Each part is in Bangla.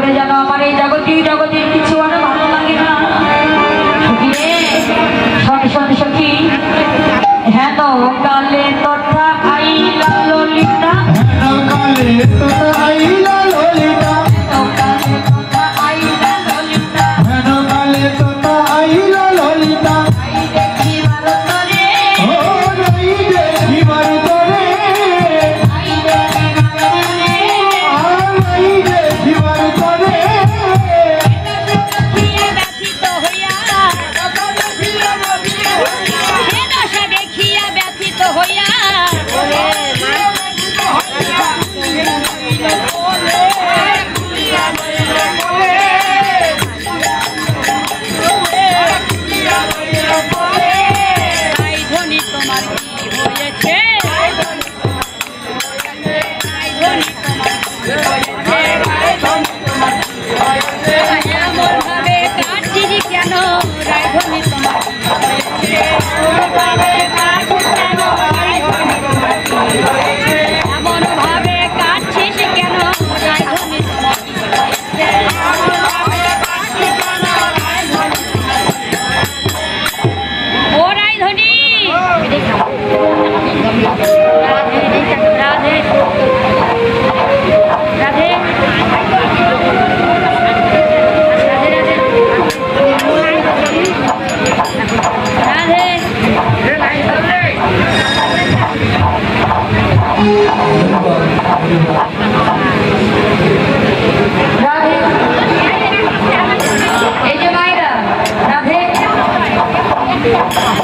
করে যেন আমার এই জগতের কিছু আর ভালো লাগে না। সখী হেন কালে তথা আইলা ললিতা, হেন কালে তথা আইলা ললিতা, হেন কালে তথা আইলা ললিতা, আই দেখিবার তরে, ও নাই দেখিবার তরে, আই দেখিবার তরে, নাই দেখিবার তরে, ব্যথিত হইয়া, সে দশা দেখিয়া ব্যথিত হইয়া,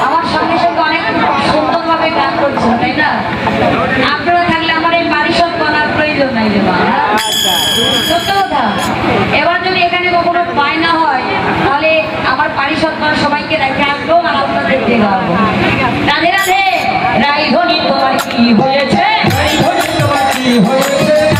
আমার সঙ্গে সঙ্গে অনেক সুন্দরভাবে গান করছেন, তাই না? আপনারা থাকলে আমার এই পারিষদ করার প্রয়োজন নাই রে মা। সত্য কথা। এবার যদি এখানে কখনো বায়না হয় তাহলে আমার পারিষদ করা সবাইকে রেখে আসবো আর আপনাদের দিয়ে গাবো। রাধে রাধে। রাইধনি তোমার কি হয়েছে? রাইধনি তোমার কি হয়েছে?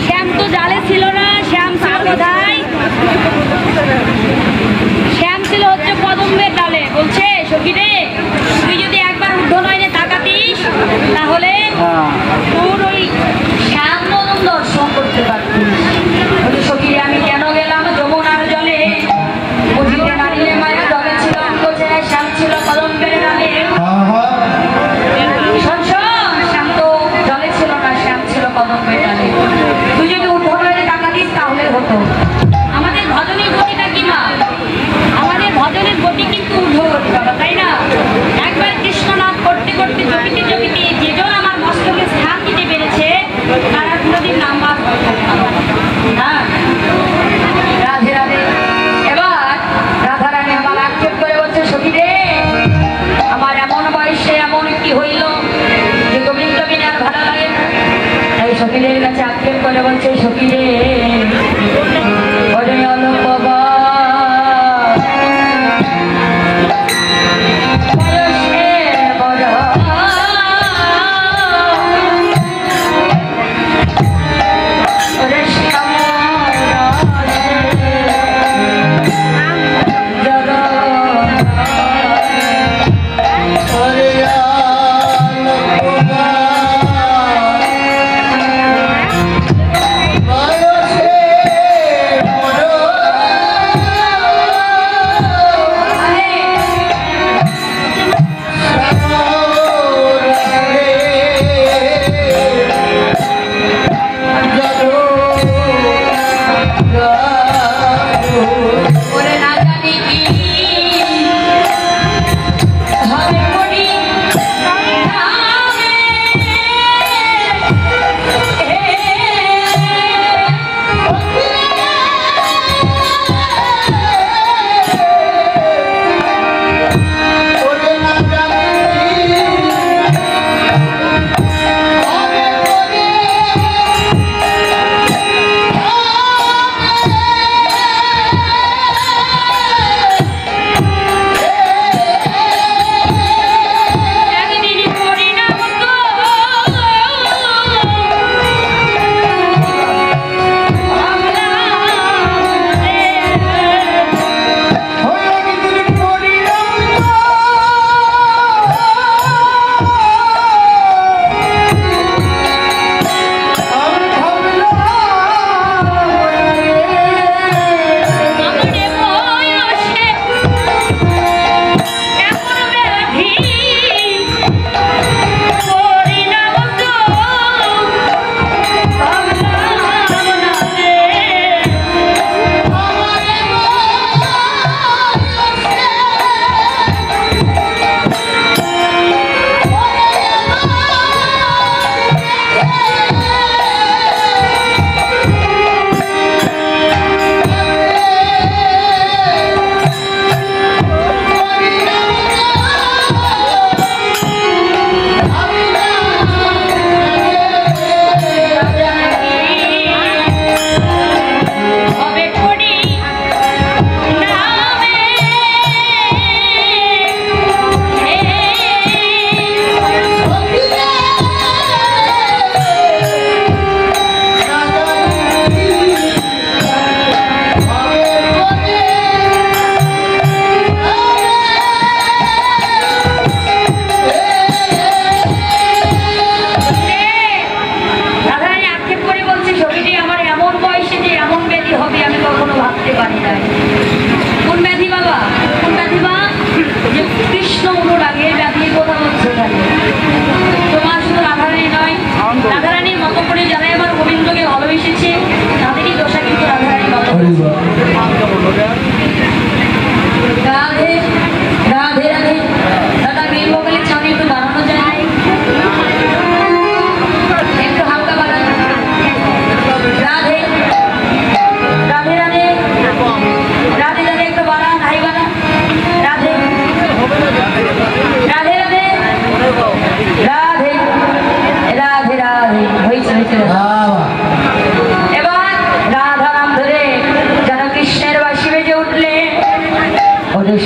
শ্যাম তো জালে ছিল না, শ্যাম ছিল কোথায়? শ্যাম ছিল হচ্ছে কদম্বের ডালে। বলছে সখী রে, তুই যদি একবার ঊর্ধ্বনয়নে তাকাতিস তাহলে তোর ওই শ্যাম বদন দর্শন করতে পারতিস। বলছে সখী রে, আমি কেন গেলাম যমুনার জলে? বুঝিতে নারিলে মায়া জলে ছিল অঙ্গছে, শ্যাম ছিল কদম্বের ডালে। শ্যাম তো জলে ছিল না, শ্যাম ছিল কদম্বের ডালে। তুই যদি ঊর্ধ্বনয়নে তাকাতিস তাহলে হতো। আমাদের ভজনের গতিটা কি মা? আমাদের ভজনের গতি কিন্তু ঊর্ধ্বগতি বাবা, তাই না? একবার কৃষ্ণনাথ করতে করতে জমিতে জমিতে যেজন আমার মস্তকে স্থান দিতে পেরেছে তারা কোনোদিন নাম্বার হয়ে থাকে না। রাধে রাধে। এবার রাধারানী আমার আক্ষেপ করে বলছে সখী রে, আমার এমন বয়সে এমন কি হইল যে গোবিন্দ বিনা আর ভালো লাগে না। তাই সখীদের কাছে আক্ষেপ করে বলছে সখী রে, ওরে অলোক বাবা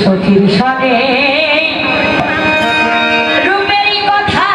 সখীর সনে রূপেরই কথা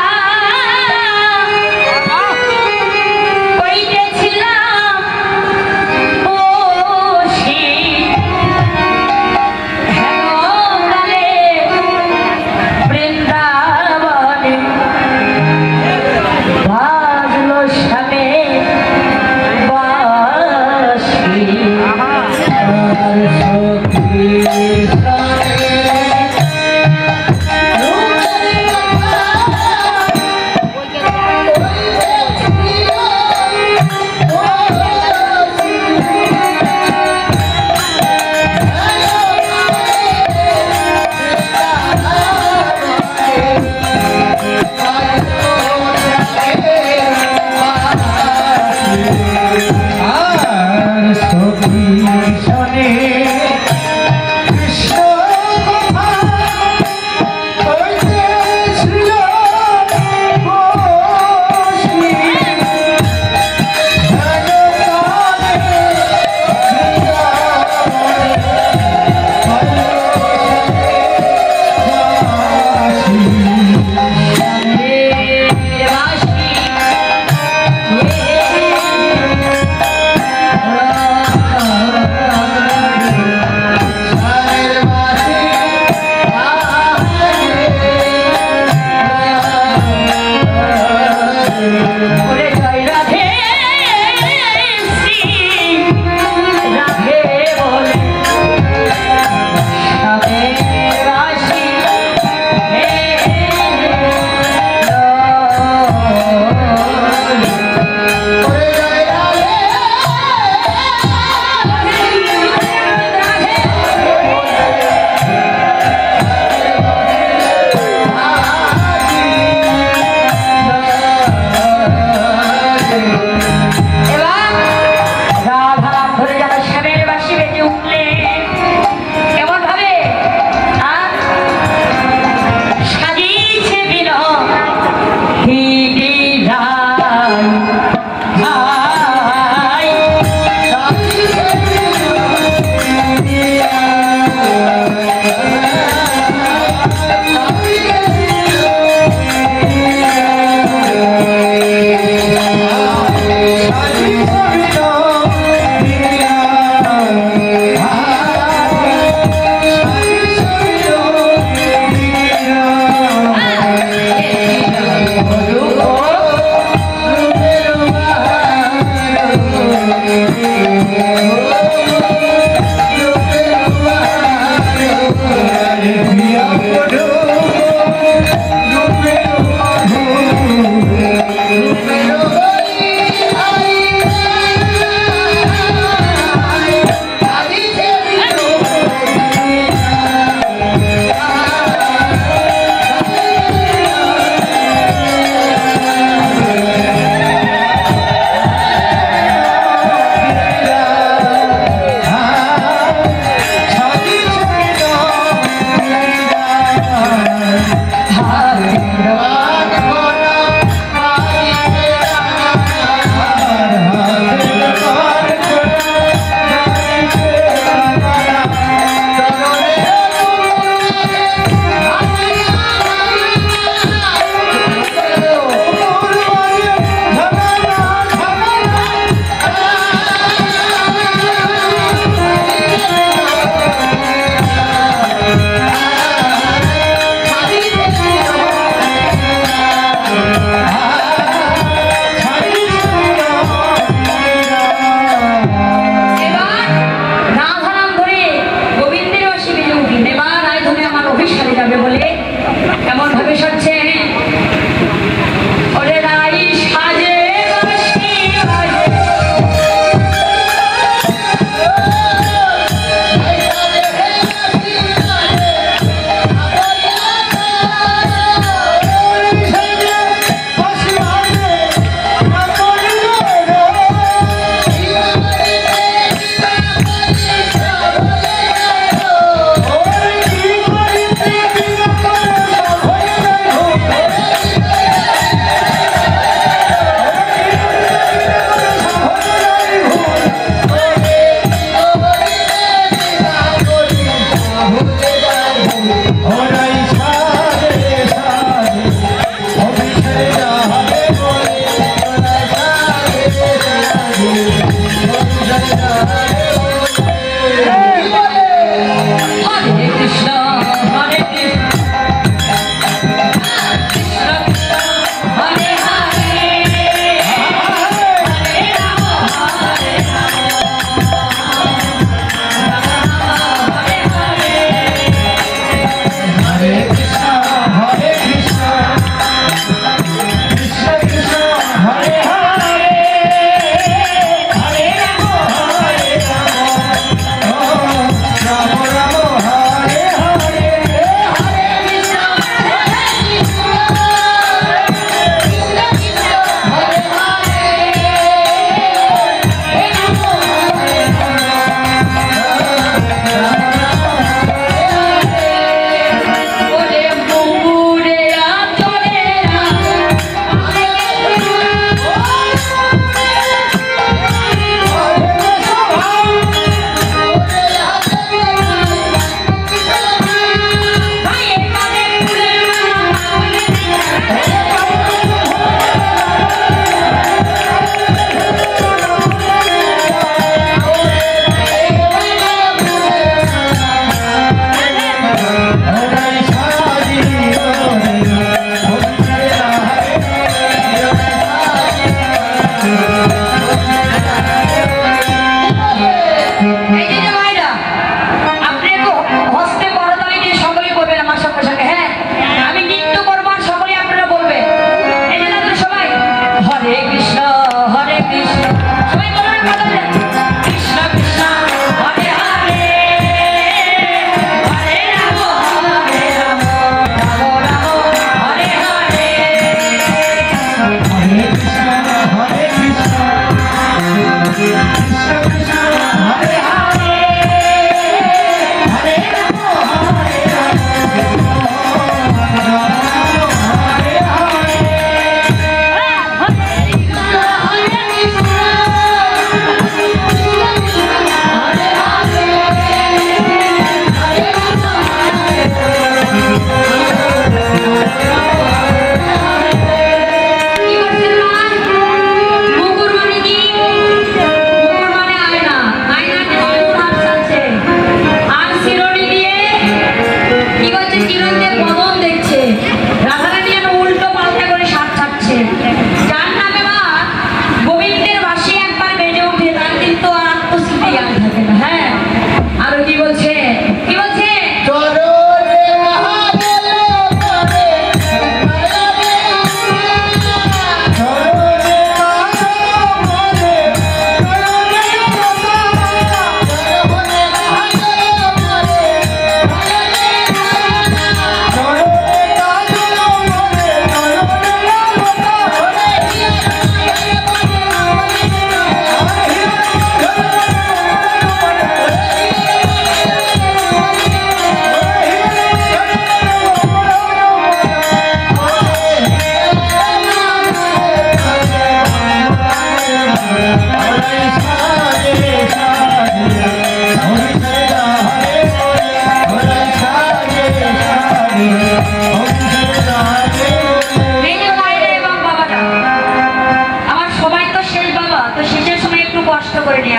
ওরে জয় রাধে শ্রী রাধে বলে রাশি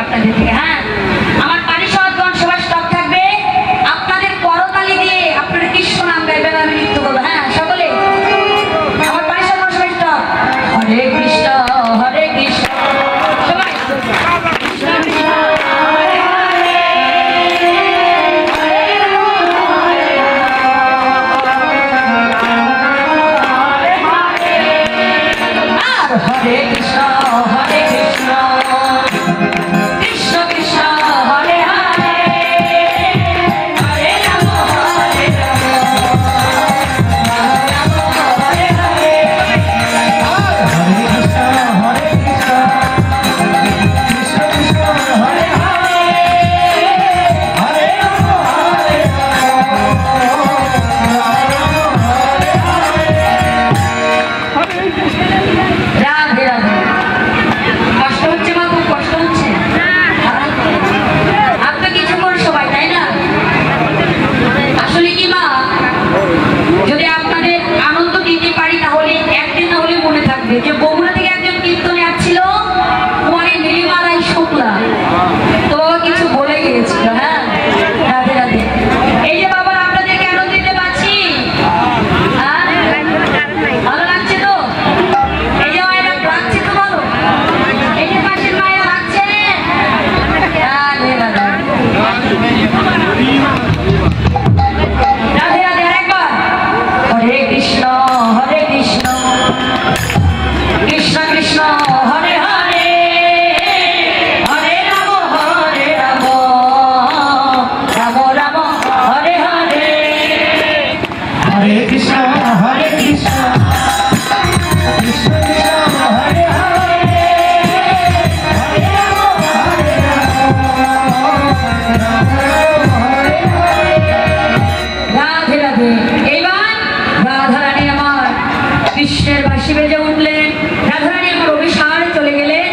আপনাদের থেকে। হ্যাঁ, আমার পারিষদগণ সবাই স্টপ থাকবে, আপনাদের করতালি দিয়ে আপনারা কৃষ্ণ নাম গাইবেন, আমি নৃত্য করবো। হ্যাঁ, সকলে আমার পারিষদগণ সবাই স্টপ। হরে কৃষ্ণ হরে কৃষ্ণ, সবাই কৃষ্ণ কৃষ্ণ হরে হরে, হরে রাম হরে রাম, আর হরে কৃষ্ণ হরে কৃষ্ণ, কৃষ্ণ কৃষ্ণ হরে হরে, হরে রাম হরে রাম, রাম রাম হরে হরে। রাধে রাধে। কষ্ট হচ্ছে মা? খুব কষ্ট হচ্ছে? আর তো কিছুক্ষণ সবাই, তাই না? আসলে কি মা, যদি আপনাদের আনন্দ দিতে পারি তাহলে একদিন না হলে মনে থাকবে যে বগুড়া থেকে একজন কীর্তনে আসছিল, মানে নীলিমারাই শুক্লা, তো কিছু বলে গিয়েছিল। হ্যাঁ, রাধে রাধে। এই যে বাবা আপনাদেরকে আনন্দ দিতে পারছি, হ্যাঁ ভালো লাগছে তো? এই যে মায়েরা লাগছে তো ভালো? এই যে পাশের মায়েরা লাগছে? রাধে রাধে। রাধে রাধে। আরেকবার হরে কৃষ্ণ হরে কৃষ্ণ, কৃষ্ণ কৃষ্ণ হরে হরে, হরে রাম রাম রাম হরে হরে। হরে কৃষ্ণ হরে কৃষ্ণ, কৃষ্ণ কৃষ্ণ হরে হরে, হরে রাম হরে রাম, রাম রাম হরে হরে। রাধে রাধে। এইবার রাধারানী আমার কৃষ্ণের বাঁশি বেজে উঠলেন, রাধারানী আমার অভিসারে চলে গেলেন,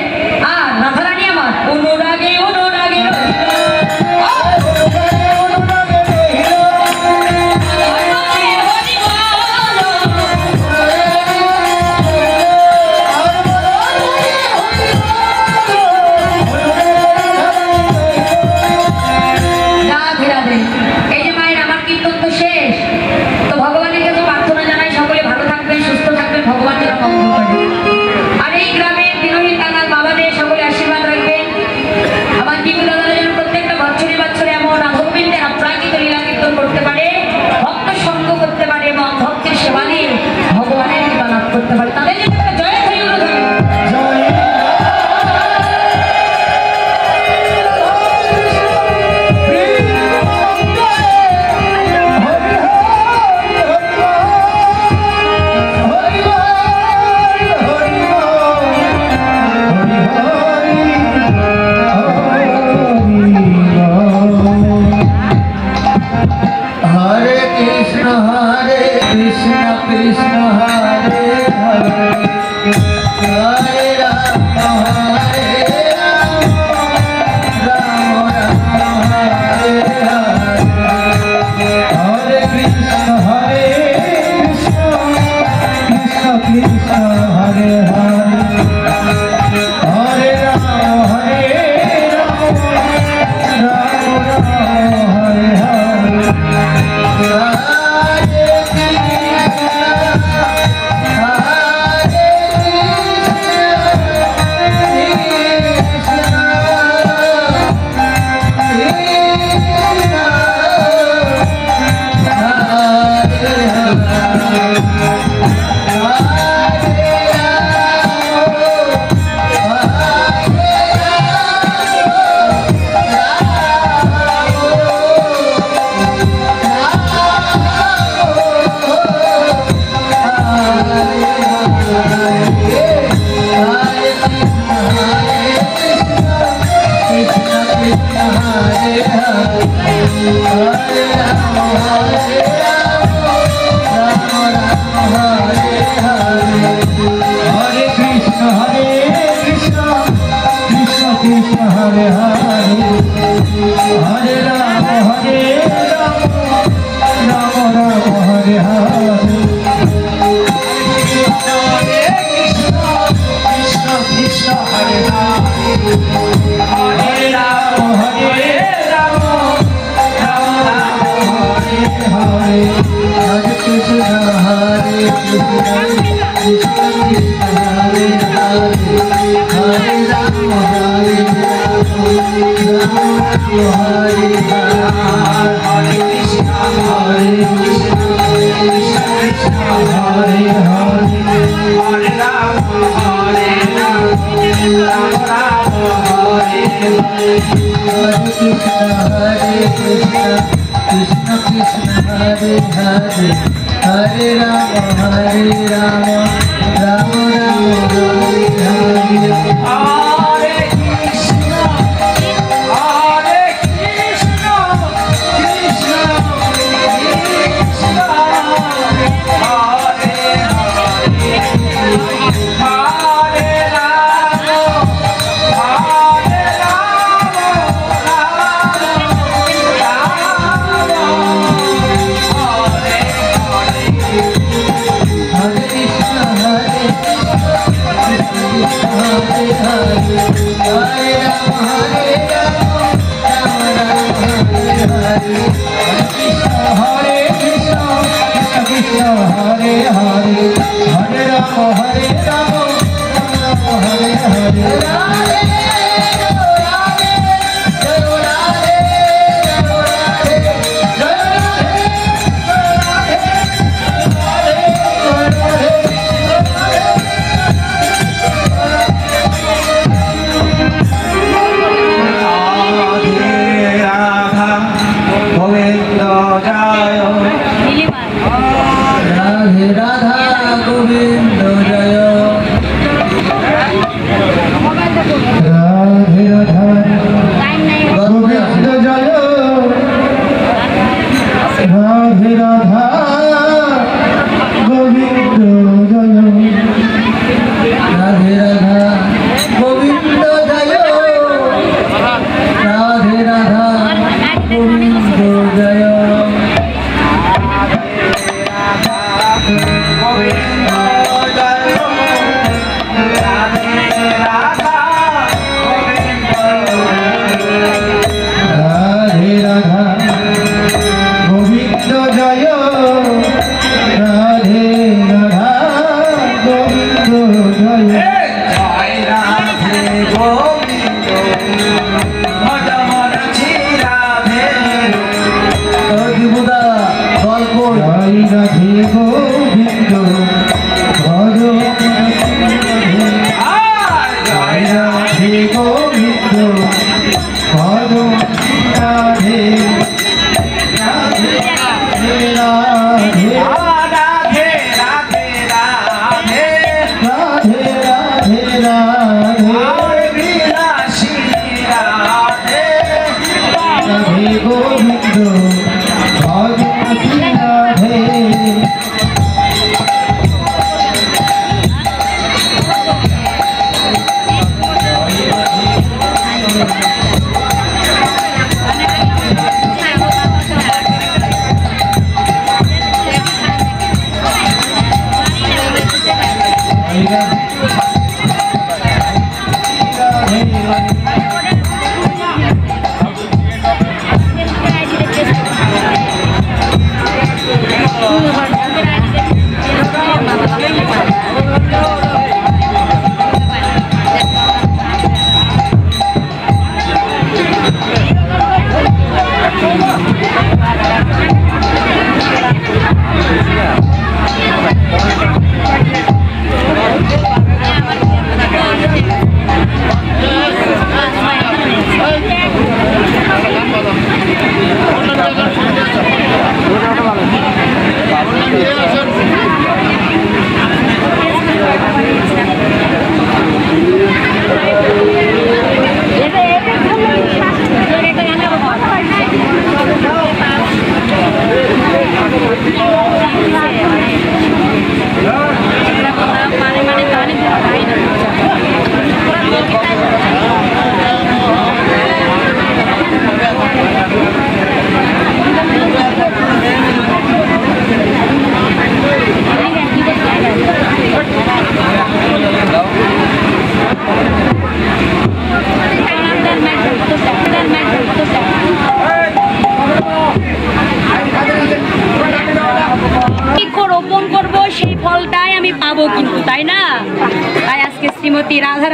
আর রাধারানী আমার অনুরাগে অনুরাগে রাধে রাধে। এই যে মায়ের আমার কীর্তন তো শেষ, তো ভগবানের কাছে প্রার্থনা জানাই সকলে ভালো থাকবেন, সুস্থ থাকবেন, ভগবান যেন মঙ্গল করে। আর এই গ্রামের বিনোহী কানার বাবাদের সকলে আশীর্বাদ রাখবেন। আমার জীবু দাদারা যেন প্রত্যেকটা বছরে বছরে এমন আধ্যাত্মিকের অপ্রাকৃত লীলা কীর্তন করতে পারে, ভক্ত সঙ্গ করতে পারে এবং ভক্তের সেবা নিয়ে ভগবানের কৃপা লাভ করতে পারে। তাদের জন্য একটা জয় হরি বল ধ্বনি। জয় हरे कृष्ण कृष्ण हरे हरे, हरे राम राम राम हरे हरे। हरे कृष्ण कृष्ण कृष्ण हरे हरे, हरे राम राम राम हरे हरे। हरे Hare Hare Rama Hare Rama Rama Rama Hare Hare Hare Krishna Krishna Krishna Hare Hare Hare Rama Hare Rama Rama Rama Hare Hare Hare Krishna Krishna Krishna Hare Hare Hare Rama Hare Rama Rama Rama Hare Hare Hare Krishna Krishna Krishna Hare Hare Hare Rama Hare Rama Hare Krishna Hare Krishna Hare Hare Hare Rama Hare Rama Rama Hare Hare Radhe Radhe Jai Radhe Radhe Jai Radhe Radhe Radhe Radha Govinda Jaya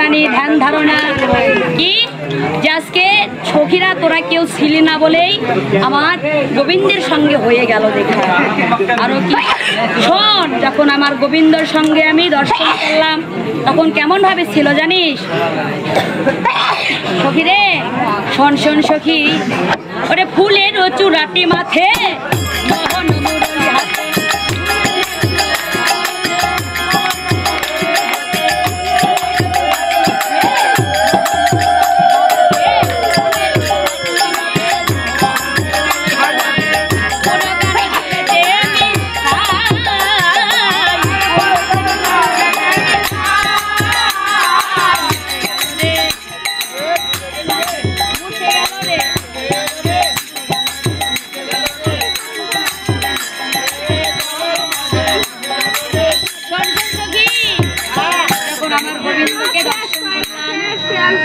জানি ধ্যান ধারণা কি যে আজকে সখীরা তোরা কেউ ছিলি না বলেই আমার গোবিন্দের সঙ্গে হয়ে গেল দেখা। আরো কি শোন, যখন আমার গোবিন্দর সঙ্গে আমি দর্শন করলাম তখন কেমন ভাবে ছিল জানিস সখী রে? শোন শোন সখী, ওরে ফুলের চূড়াটি মাথে মোহন মুরলী হাতে,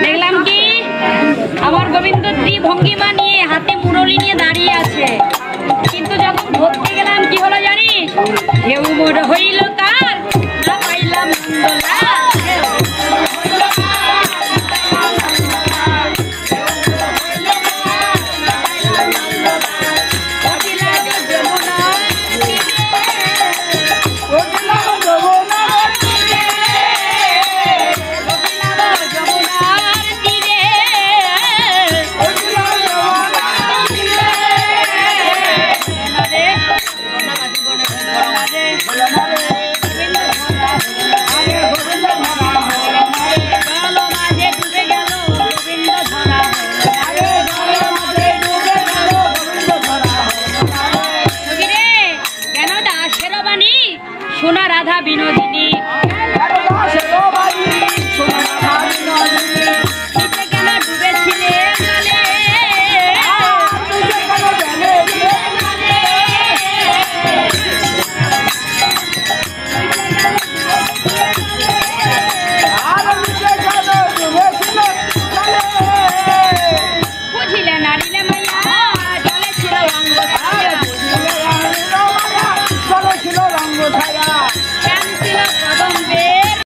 দেখলাম কি আমার গোবিন্দ ত্রিভঙ্গিমা নিয়ে হাতে মুরলী নিয়ে দাঁড়িয়ে আছে, কিন্তু যখন ধরতে গেলাম কি হলো জানিস? ঢেউ মোর হইল তার না পাইলাম নন্দলাল।